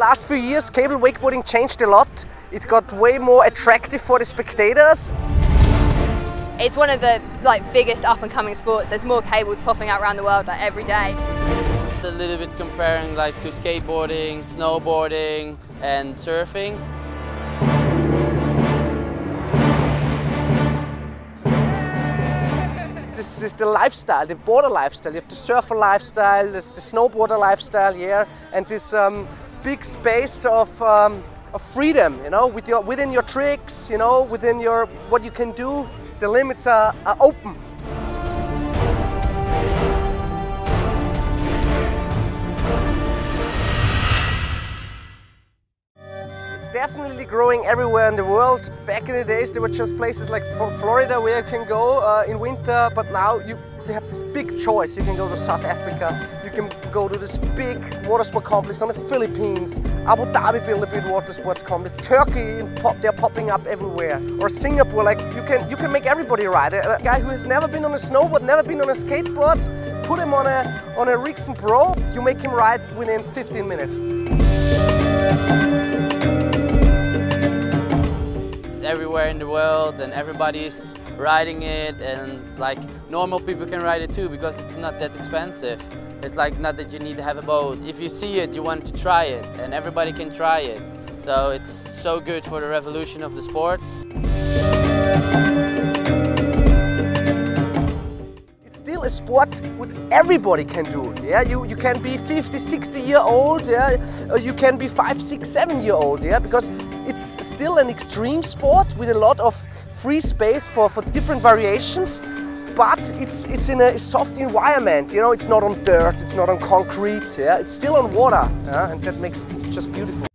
last few years, cable wakeboarding changed a lot. It got way more attractive for the spectators. It's one of the biggest up and coming sports. There's more cables popping out around the world every day. A little bit comparing to skateboarding, snowboarding and surfing. This is the lifestyle, the border lifestyle. You have the surfer lifestyle, there's the snowboarder lifestyle, yeah, and this big space of freedom, you know, within your tricks, you know, within what you can do. The limits are open. Definitely growing everywhere in the world. Back in the days there were just places like Florida where you can go in winter, but now you have this big choice. You can go to South Africa, you can go to this big water sport complex on the Philippines, Abu Dhabi built a big water sports complex, Turkey, they're popping up everywhere, or Singapore. Like you can make everybody ride. A guy who has never been on a snowboard, never been on a skateboard, put him on a Rixen Pro, you make him ride within 15 minutes. Everywhere in the world and everybody's riding it, and normal people can ride it too because it's not that expensive. It's not that you need to have a boat. If you see it, you want to try it, and everybody can try it. So it's so good for the revolution of the sport. Still a sport what everybody can do. Yeah, you can be 50, 60 year old, yeah, or you can be 5, 6, 7 year old, yeah, because it's still an extreme sport with a lot of free space for different variations, but it's in a soft environment, you know, it's not on dirt, it's not on concrete, yeah, it's still on water, yeah, and that makes it just beautiful.